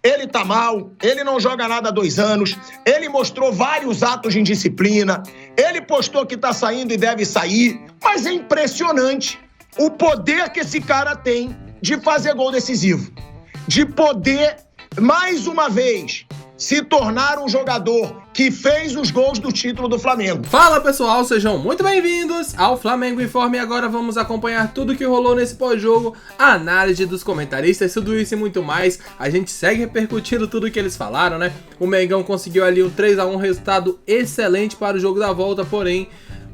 ele tá mal, ele não joga nada há 2 anos, ele mostrou vários atos de indisciplina, ele postou que tá saindo e deve sair, mas é impressionante o poder que esse cara tem de fazer gol decisivo, de poder, mais uma vez, se tornar um jogador que fez os gols do título do Flamengo. Fala pessoal, sejam muito bem-vindos ao Flamengo Informe. Agora vamos acompanhar tudo que rolou nesse pós-jogo, a análise dos comentaristas, tudo isso e muito mais. A gente segue repercutindo tudo que eles falaram, né? O Mengão conseguiu ali um 3-1, resultado excelente para o jogo da volta, porém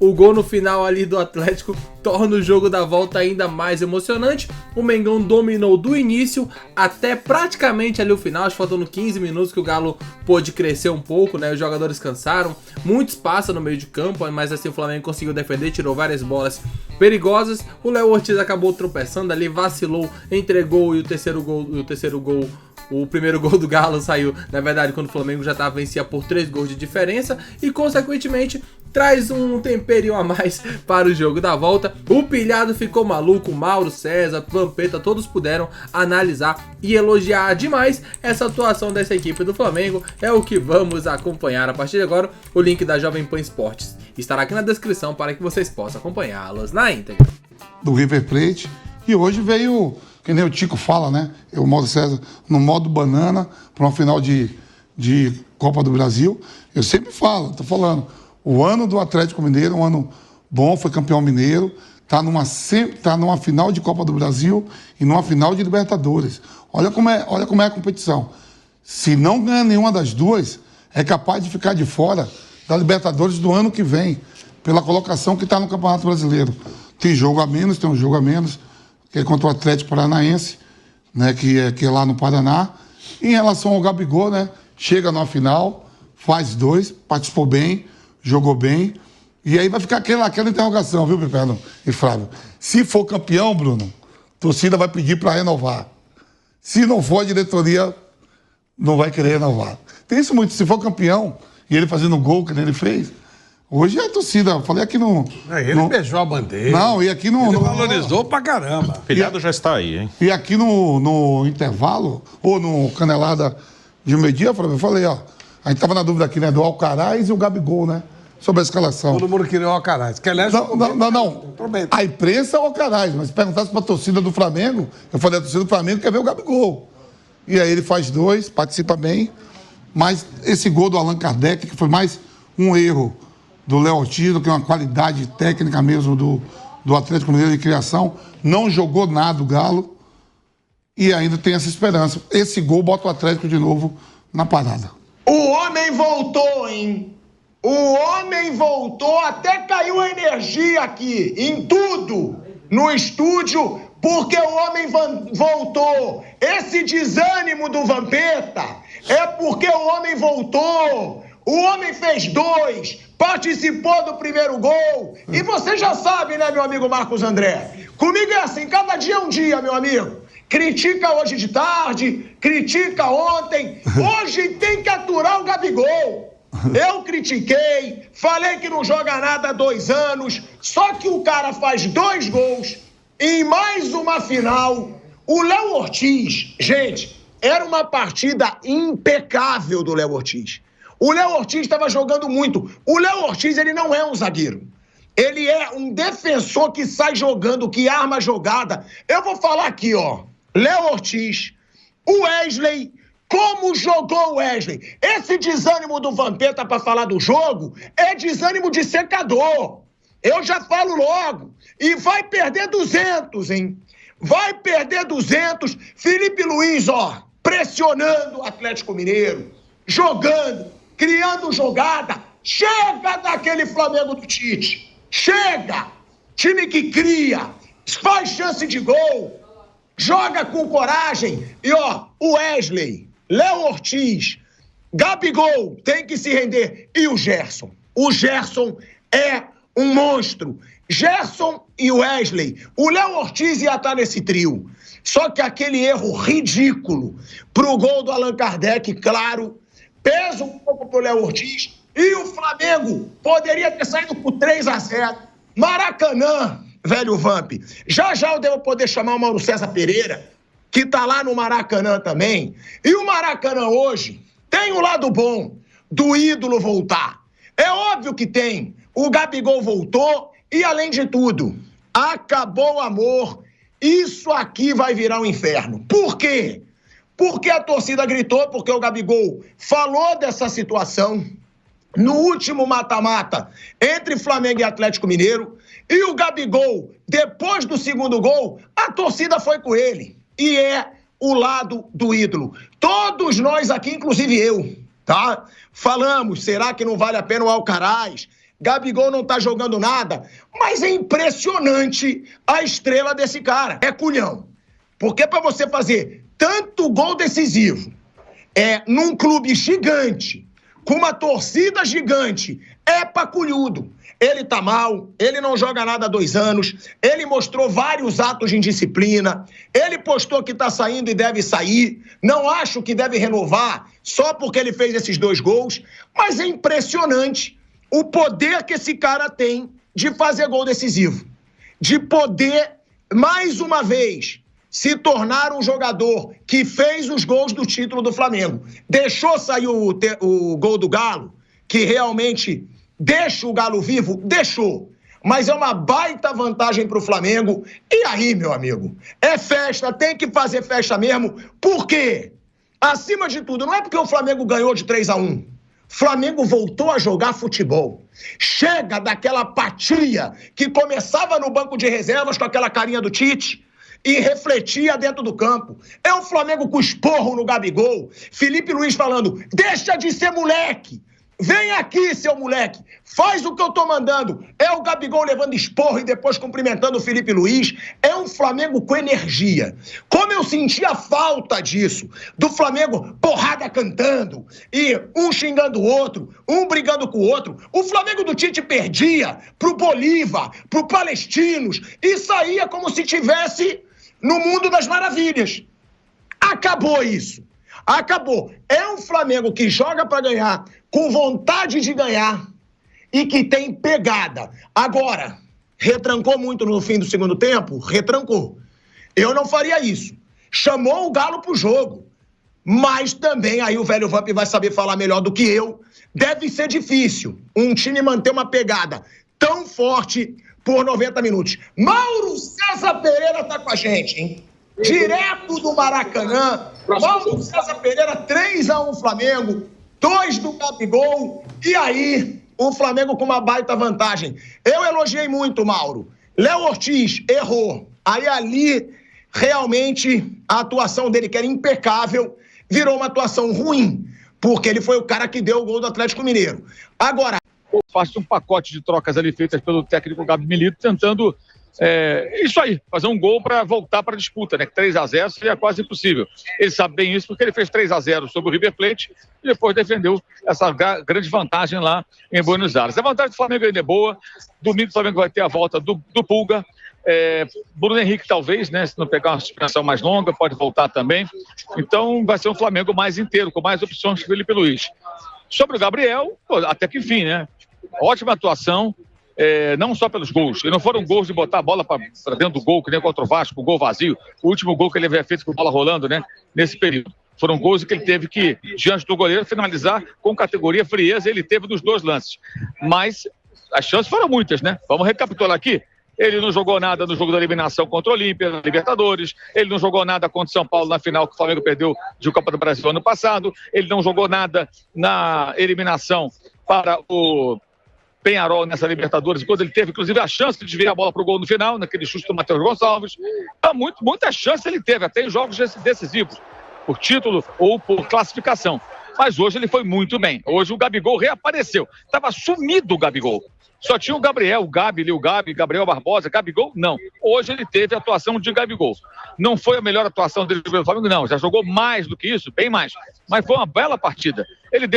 o gol no final ali do Atlético torna o jogo da volta ainda mais emocionante. O Mengão dominou do início até praticamente ali o final, acho que faltando 15 minutos que o Galo pôde crescer um pouco, né? Os jogadores cansaram, muito espaço no meio de campo, mas assim o Flamengo conseguiu defender, tirou várias bolas perigosas. O Léo Ortiz acabou tropeçando ali, vacilou, entregou e o primeiro gol do Galo saiu, na verdade, quando o Flamengo já vencia por 3 gols de diferença e, consequentemente, traz um temperinho a mais para o jogo da volta. O pilhado ficou maluco, Mauro César, Vampeta, todos puderam analisar e elogiar demais essa atuação dessa equipe do Flamengo. É o que vamos acompanhar a partir de agora. O link da Jovem Pan Esportes estará aqui na descrição para que vocês possam acompanhá-los na íntegra. Do River Plate, e hoje veio, que nem o Tico fala, né? O Mauro César no modo banana para uma final de Copa do Brasil. Eu sempre falo, tô falando, o ano do Atlético Mineiro, um ano bom, foi campeão mineiro, tá numa final de Copa do Brasil e numa final de Libertadores. Olha como é a competição. Se não ganha nenhuma das duas, é capaz de ficar de fora da Libertadores do ano que vem, pela colocação que está no Campeonato Brasileiro. Tem jogo a menos, tem um jogo a menos, que é contra o Atlético Paranaense, né, que é lá no Paraná. Em relação ao Gabigol, né, chega na final, faz 2, participou bem, jogou bem, e aí vai ficar aquela interrogação, viu, Pepeno e Flávio? Se for campeão, Bruno, a torcida vai pedir para renovar. Se não for, a diretoria não vai querer renovar. Tem isso muito, se for campeão, e ele fazendo gol que ele fez, hoje a torcida, eu falei aqui no... Ele beijou a bandeira. Não, e aqui no... Ele valorizou pra caramba. O pilhado já está aí, hein? E aqui no intervalo, ou no Canelada de meio-dia, eu falei, ó, a gente tava na dúvida aqui, né, do Alcaraz e o Gabigol, né, sobre a escalação. Todo mundo queria o Alcaraz. Que, aliás, não. A imprensa é o Alcaraz, mas se perguntasse pra torcida do Flamengo, eu falei, a torcida do Flamengo quer ver o Gabigol. E aí ele faz 2, participa bem, mas esse gol do Allan Kardec, que foi mais um erro do Léo Ortiz, que é uma qualidade técnica mesmo do Atlético Mineiro de criação, não jogou nada o Galo e ainda tem essa esperança. Esse gol bota o Atlético de novo na parada. O homem voltou, hein? O homem voltou, até caiu a energia aqui, em tudo, no estúdio, porque o homem voltou. Esse desânimo do Vampeta é porque o homem voltou. O homem fez 2, participou do primeiro gol. E você já sabe, né, meu amigo Marcos André? Comigo é assim, cada dia é um dia, meu amigo. Critica hoje de tarde, critica ontem. Hoje tem que aturar o Gabigol. Eu critiquei, falei que não joga nada há 2 anos. Só que o cara faz 2 gols em mais uma final. O Léo Ortiz, gente, era uma partida impecável do Léo Ortiz. O Léo Ortiz estava jogando muito. O Léo Ortiz, ele não é um zagueiro. Ele é um defensor que sai jogando, que arma a jogada. Eu vou falar aqui, ó. Léo Ortiz, o Wesley, como jogou o Wesley. Esse desânimo do Vampeta para falar do jogo é desânimo de secador. Eu já falo logo. E vai perder 200, hein? Vai perder 200. Felipe Luiz, ó, pressionando o Atlético Mineiro, jogando, criando jogada. Chega daquele Flamengo do Tite. Chega. Time que cria, faz chance de gol, joga com coragem. E, ó, o Wesley, Léo Ortiz, Gabigol tem que se render. E o Gerson? O Gerson é um monstro. Gerson e Wesley. O Léo Ortiz ia estar nesse trio. Só que aquele erro ridículo pro gol do Allan Kardec, claro, pesa um pouco pro Léo Ortiz. E o Flamengo poderia ter saído por 3-0. Maracanã, velho Vamp. Já eu devo poder chamar o Mauro César Pereira que tá lá no Maracanã também. E o Maracanã hoje tem o lado bom do ídolo voltar. É óbvio que tem. O Gabigol voltou e, além de tudo, acabou o amor. Isso aqui vai virar um inferno. Por quê? Porque a torcida gritou, porque o Gabigol falou dessa situação no último mata-mata entre Flamengo e Atlético Mineiro. E o Gabigol, depois do segundo gol, a torcida foi com ele. E é o lado do ídolo. Todos nós aqui, inclusive eu, tá? Falamos, será que não vale a pena o Alcaraz? Gabigol não tá jogando nada. Mas é impressionante a estrela desse cara. É culhão. Porque para você fazer tanto gol decisivo, num clube gigante, com uma torcida gigante, é paculhudo. Ele tá mal, ele não joga nada há 2 anos, ele mostrou vários atos de indisciplina, ele postou que tá saindo e deve sair, não acho que deve renovar só porque ele fez esses 2 gols, mas é impressionante o poder que esse cara tem de fazer gol decisivo, de poder, mais uma vez, se tornar um jogador que fez os gols do título do Flamengo. Deixou sair o gol do Galo, que realmente deixa o Galo vivo? Deixou. Mas é uma baita vantagem para o Flamengo. E aí, meu amigo, é festa, tem que fazer festa mesmo. Por quê? Acima de tudo, não é porque o Flamengo ganhou de 3-1. Flamengo voltou a jogar futebol. Chega daquela apatia que começava no banco de reservas com aquela carinha do Tite e refletia dentro do campo. É o Flamengo com esporro no Gabigol. Felipe Luiz falando, deixa de ser moleque. Vem aqui, seu moleque, faz o que eu tô mandando. É o Gabigol levando esporro e depois cumprimentando o Felipe Luiz. É um Flamengo com energia. Como eu sentia falta disso, do Flamengo porrada cantando, e um xingando o outro, um brigando com o outro. O Flamengo do Tite perdia pro Bolívar, pro Palestinos, e saía como se tivesse no mundo das maravilhas. Acabou isso. Acabou. É um Flamengo que joga para ganhar, com vontade de ganhar e que tem pegada. Agora, retrancou muito no fim do segundo tempo? Retrancou. Eu não faria isso. Chamou o Galo pro jogo. Mas também, aí o velho Vamp vai saber falar melhor do que eu, deve ser difícil um time manter uma pegada tão forte por 90 minutos. Mauro César Pereira tá com a gente, hein? Direto do Maracanã. Mauro César Pereira, 3-1 Flamengo, 2 do Gabigol, e aí o Flamengo com uma baita vantagem. Eu elogiei muito, Mauro. Léo Ortiz errou. Aí ali, realmente, a atuação dele, que era impecável, virou uma atuação ruim, porque ele foi o cara que deu o gol do Atlético Mineiro. Agora... Faz um pacote de trocas ali feitas pelo técnico Gabi Milito, tentando... isso aí, fazer um gol para voltar para a disputa, né? 3-0 seria quase impossível. Ele sabe bem isso porque ele fez 3-0 sobre o River Plate e depois defendeu essa grande vantagem lá em Buenos Aires. A vantagem do Flamengo ainda é boa. Domingo o Flamengo vai ter a volta do Pulga. Bruno Henrique talvez, né? Se não pegar uma suspensão mais longa, pode voltar também. Então vai ser um Flamengo mais inteiro, com mais opções que o Felipe Luiz. Sobre o Gabriel, até que enfim, né? Ótima atuação. Não só pelos gols, e não foram gols de botar a bola para dentro do gol, que nem contra o Vasco, o gol vazio, o último gol que ele havia feito com a bola rolando, né, nesse período. Foram gols que ele teve que, diante do goleiro, finalizar com categoria frieza, ele teve nos 2 lances. Mas as chances foram muitas, né? Vamos recapitular aqui. Ele não jogou nada no jogo da eliminação contra o Olímpia, na Libertadores. Ele não jogou nada contra o São Paulo na final que o Flamengo perdeu de Copa do Brasil ano passado. Ele não jogou nada na eliminação para o Penharol nessa Libertadores, quando ele teve, inclusive, a chance de desviar a bola para o gol no final, naquele chute do Matheus Gonçalves. Muita chance ele teve, até em jogos decisivos, por título ou por classificação. Mas hoje ele foi muito bem. Hoje o Gabigol reapareceu. Estava sumido o Gabigol. Só tinha o Gabriel, o Gabi, Gabriel Barbosa, Gabigol, não. Hoje ele teve a atuação de Gabigol. Não foi a melhor atuação dele pelo Flamengo, não. Já jogou mais do que isso, bem mais. Mas foi uma bela partida. Ele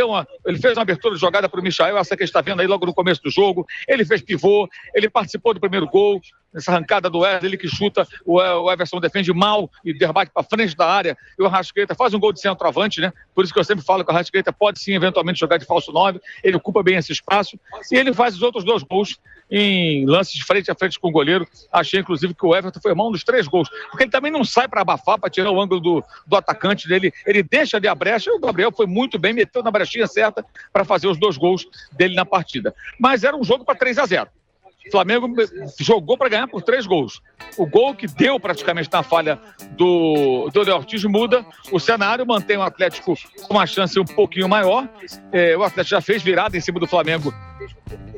fez uma abertura de jogada para o Michael, essa que a gente está vendo aí logo no começo do jogo. Ele fez pivô, ele participou do primeiro gol. nessa arrancada do Wesley, ele que chuta, o Everson defende mal e debate para frente da área, e o Arrascaeta faz um gol de centroavante, né? Por isso que eu sempre falo que o Arrascaeta pode sim, eventualmente, jogar de falso 9, ele ocupa bem esse espaço, e ele faz os outros 2 gols em lances de frente a frente com o goleiro. Achei, inclusive, que o Everton foi mão dos 3 gols, porque ele também não sai para abafar, para tirar o ângulo do atacante dele, ele deixa ali a brecha, e o Gabriel foi muito bem, meteu na brechinha certa para fazer os 2 gols dele na partida. Mas era um jogo para 3-0. O Flamengo jogou para ganhar por 3 gols. O gol que deu praticamente na falha do Léo Ortiz muda o cenário, mantém o Atlético com uma chance um pouquinho maior. O Atlético já fez virada em cima do Flamengo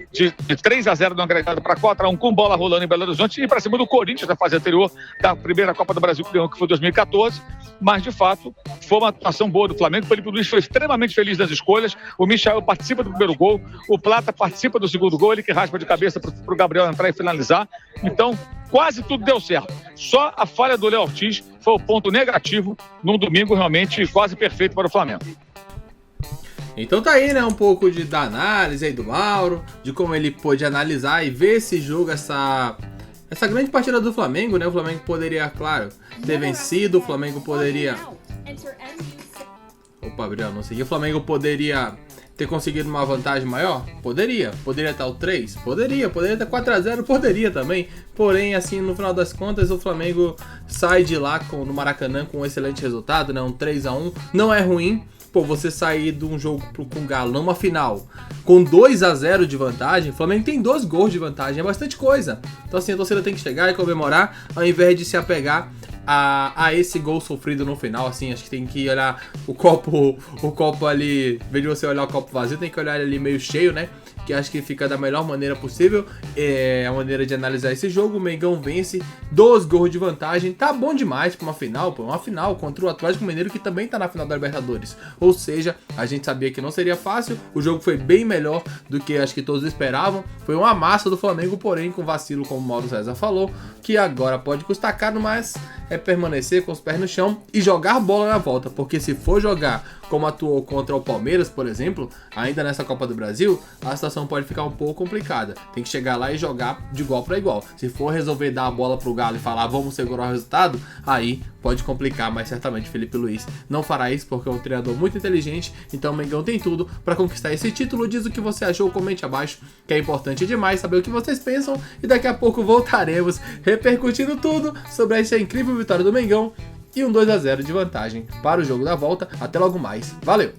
de 3-0 no agregado para 4-1, com bola rolando em Belo Horizonte, e para cima do Corinthians na fase anterior da primeira Copa do Brasil, que foi 2014. Mas, de fato, foi uma atuação boa do Flamengo. O Felipe Luiz foi extremamente feliz nas escolhas. O Michael participa do primeiro gol. O Plata participa do segundo gol. Ele que raspa de cabeça para o Gabriel entrar e finalizar. Então, quase tudo deu certo. Só a falha do Léo Ortiz foi o ponto negativo num domingo realmente quase perfeito para o Flamengo. Então tá aí, né, um pouco da análise aí do Mauro, de como ele pôde analisar e ver esse jogo, essa grande partida do Flamengo, né? O Flamengo poderia, claro, ter vencido, o Flamengo poderia... Opa, Gabriel, não sei. O Flamengo poderia ter conseguido uma vantagem maior? Poderia. Poderia estar o 3? Poderia. Poderia estar 4-0? Poderia também. Porém, assim, no final das contas, o Flamengo sai de lá no Maracanã com um excelente resultado, né? Um 3-1. Não é ruim. Pô, você sair de um jogo com o Galo numa final com 2-0 de vantagem, o Flamengo tem 2 gols de vantagem, é bastante coisa. Então assim, a torcida tem que chegar e comemorar, ao invés de se apegar a esse gol sofrido no final. Assim, acho que tem que olhar o copo ali, em vez de você olhar o copo vazio, tem que olhar ele ali meio cheio, né? Que acho que fica da melhor maneira possível. É a maneira de analisar esse jogo. O Mengão vence, 2 gols de vantagem, tá bom demais pra uma final, pô. Uma final contra o Atlético Mineiro, que também tá na final da Libertadores. Ou seja, a gente sabia que não seria fácil. O jogo foi bem melhor do que acho que todos esperavam. Foi uma massa do Flamengo, porém com vacilo, como o Mauro César falou, que agora pode custar caro, mas é permanecer com os pés no chão e jogar bola na volta. Porque se for jogar como atuou contra o Palmeiras, por exemplo, ainda nessa Copa do Brasil, a situação pode ficar um pouco complicada. Tem que chegar lá e jogar de igual para igual. Se for resolver dar a bola pro Galo e falar vamos segurar o resultado, aí pode complicar, mas certamente Felipe Luiz não fará isso, porque é um treinador muito inteligente. Então o Mengão tem tudo para conquistar esse título. Diz o que você achou, comente abaixo, que é importante demais saber o que vocês pensam, e daqui a pouco voltaremos repercutindo tudo sobre essa incrível vitória do Mengão e um 2-0 de vantagem para o jogo da volta. Até logo mais, valeu!